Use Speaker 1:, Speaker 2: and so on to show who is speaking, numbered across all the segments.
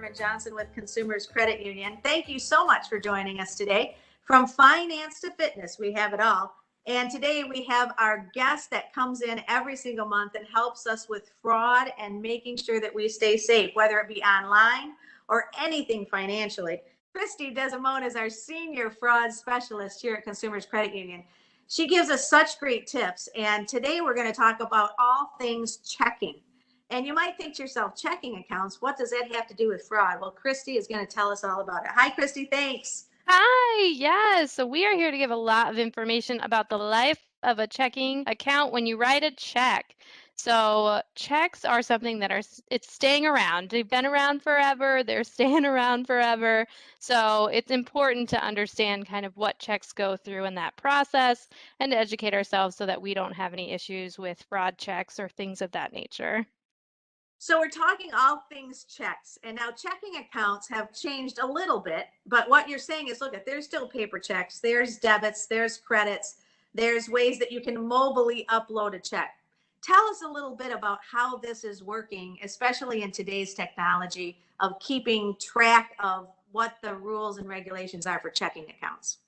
Speaker 1: Carmen Johnson with Consumers Credit Union. Thank you so much for joining us today. From finance to fitness, we have it all. And today we have our guest that comes in every single month and helps us with fraud and making sure that we stay safe, whether it be online or anything financially. Christy Desimone is our senior fraud specialist here at Consumers Credit Union. She gives us such great tips. And today we're going to talk about all things checking. And you might think to yourself, checking accounts, what does that have to do with fraud? Well, Christy is going to tell us all about it. Hi, Christy. Thanks.
Speaker 2: Hi, yes. So we are here to give a lot of information about the life of a checking account when you write a check. So checks are something that it's staying around. They've been around forever. They're staying around forever. So it's important to understand kind of what checks go through in that process and to educate ourselves so that we don't have any issues with fraud checks or things of that nature.
Speaker 1: So we're talking all things checks. And now checking accounts have changed a little bit. But what you're saying is, look, there's still paper checks, there's debits, there's credits, there's ways that you can mobily upload a check. Tell us a little bit about how this is working, especially in today's technology of keeping track of what the rules and regulations are for checking accounts.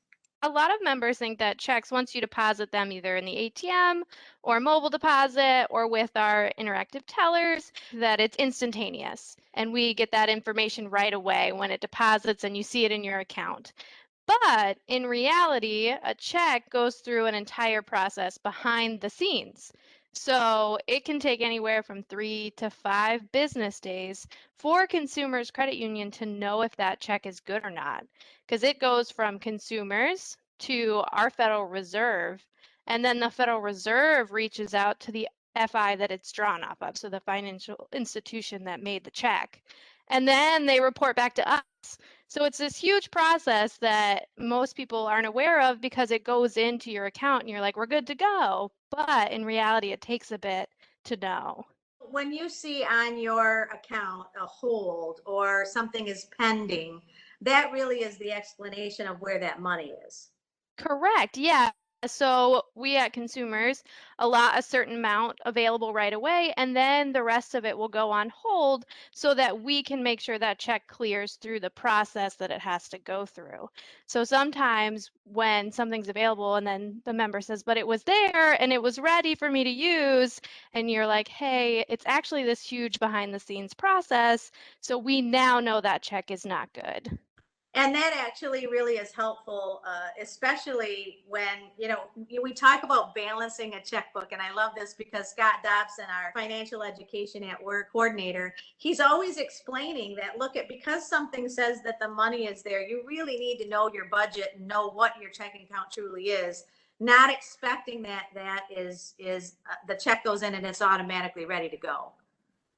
Speaker 2: A lot of members think that checks, once you deposit them either in the ATM or mobile deposit or with our interactive tellers, that it's instantaneous. And we get that information right away when it deposits and you see it in your account. But in reality, a check goes through an entire process behind the scenes. So it can take anywhere from 3 to 5 business days for Consumers Credit Union to know if that check is good or not, because it goes from consumers to our Federal Reserve, and then the Federal Reserve reaches out to the FI that it's drawn off of, so the financial institution that made the check. And then they report back to us. So it's this huge process that most people aren't aware of because it goes into your account and you're like, we're good to go. But in reality, it takes a bit to know.
Speaker 1: When you see on your account a hold or something is pending, that really is the explanation of where that money is.
Speaker 2: Correct. Yeah. So we at Consumers allot a certain amount available right away, and then the rest of it will go on hold so that we can make sure that check clears through the process that it has to go through. So sometimes when something's available and then the member says, but it was there and it was ready for me to use, and you're like, hey, it's actually this huge behind the scenes process. So we now know that check is not good.
Speaker 1: And that actually really is helpful, especially when, we talk about balancing a checkbook. And I love this because Scott Dobson, our financial education at work coordinator, he's always explaining that, look, because something says that the money is there, you really need to know your budget and know what your checking account truly is, not expecting that the check goes in and it's automatically ready to go.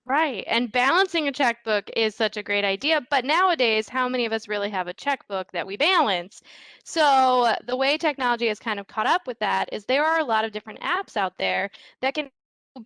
Speaker 2: Right. And balancing a checkbook is such a great idea. But nowadays, how many of us really have a checkbook that we balance? So the way technology has kind of caught up with that is there are a lot of different apps out there that can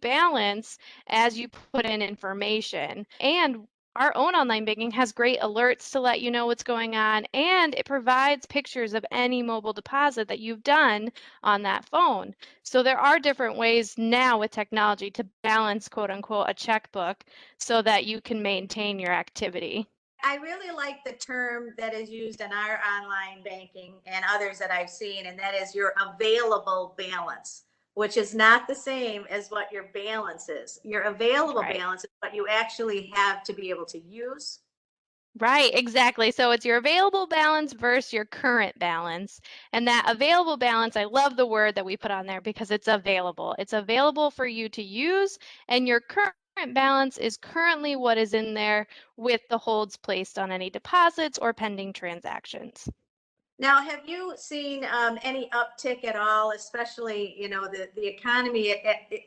Speaker 2: balance as you put in information. And our own online banking has great alerts to let you know what's going on, and it provides pictures of any mobile deposit that you've done on that phone. So there are different ways now with technology to balance, quote unquote, a checkbook so that you can maintain your activity.
Speaker 1: I really like the term that is used in our online banking and others that I've seen, and that is your available balance, which is not the same as what your balance is. Your available
Speaker 2: Right.
Speaker 1: balance is what you actually have to be able to use.
Speaker 2: Right, exactly. So it's your available balance versus your current balance. And that available balance, I love the word that we put on there because it's available. It's available for you to use, and your current balance is currently what is in there with the holds placed on any deposits or pending transactions.
Speaker 1: Now, have you seen any uptick at all, especially, the economy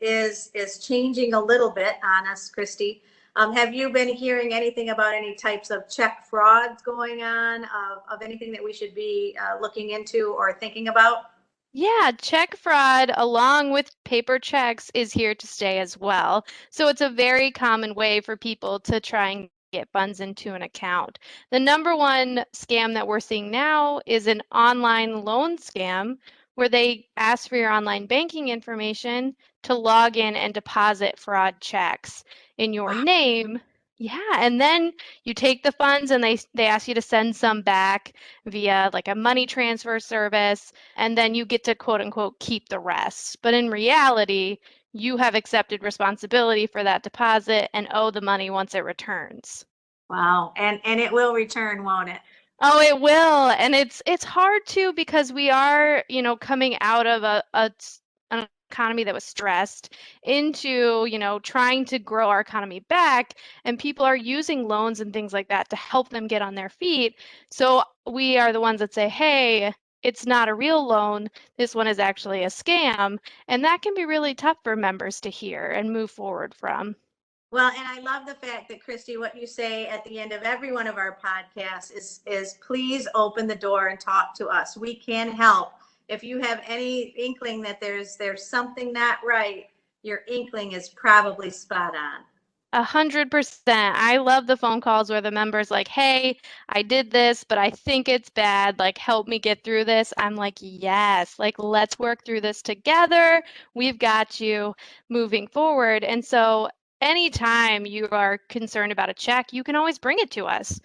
Speaker 1: is changing a little bit on us, Christy. Have you been hearing anything about any types of check frauds going on, of anything that we should be looking into or thinking about?
Speaker 2: Yeah, check fraud along with paper checks is here to stay as well. So it's a very common way for people to try and get funds into an account. The number one scam that we're seeing now is an online loan scam where they ask for your online banking information to log in and deposit fraud checks in your name. Yeah, and then you take the funds and they ask you to send some back via like a money transfer service, and then you get to quote unquote keep the rest. But in reality, you have accepted responsibility for that deposit and owe the money once it returns.
Speaker 1: Wow. And it will return, won't it?
Speaker 2: Oh, it will. And it's hard too because we are, coming out of an economy that was stressed into, trying to grow our economy back, and people are using loans and things like that to help them get on their feet. So we are the ones that say, "Hey, it's not a real loan. This one is actually a scam." And that can be really tough for members to hear and move forward from.
Speaker 1: Well, and I love the fact that Christy, what you say at the end of every one of our podcasts is please open the door and talk to us. We can help. If you have any inkling that there's something not right, your inkling is probably spot on.
Speaker 2: 100%. I love the phone calls where the member's like, "Hey, I did this, but I think it's bad. Like, help me get through this." I'm like, "Yes, like, let's work through this together. We've got you moving forward." And so, anytime you are concerned about a check, you can always bring it to us.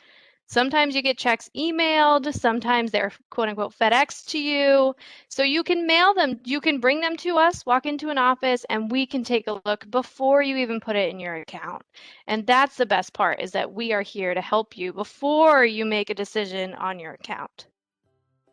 Speaker 2: Sometimes you get checks emailed, sometimes they're quote unquote FedEx to you. So you can mail them, you can bring them to us, walk into an office, and we can take a look before you even put it in your account. And that's the best part, is that we are here to help you before you make a decision on your account.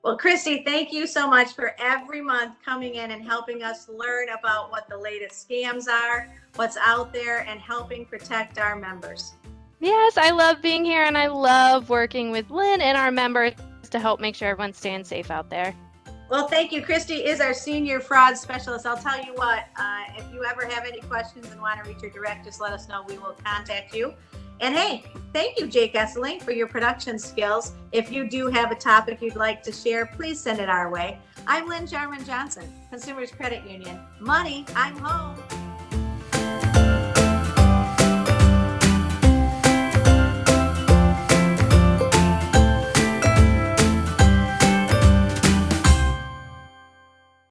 Speaker 1: Well, Christy, thank you so much for every month coming in and helping us learn about what the latest scams are, what's out there, and helping protect our members.
Speaker 2: Yes, I love being here, and I love working with Lynn and our members to help make sure everyone's staying safe out there.
Speaker 1: Well, thank you. Christy is our senior fraud specialist. I'll tell you what, if you ever have any questions and want to reach her direct, just let us know. We will contact you. And hey, thank you, Jake Esseling, for your production skills. If you do have a topic you'd like to share, please send it our way. I'm Lynn Jarman Johnson, Consumers Credit Union. Money, I'm home.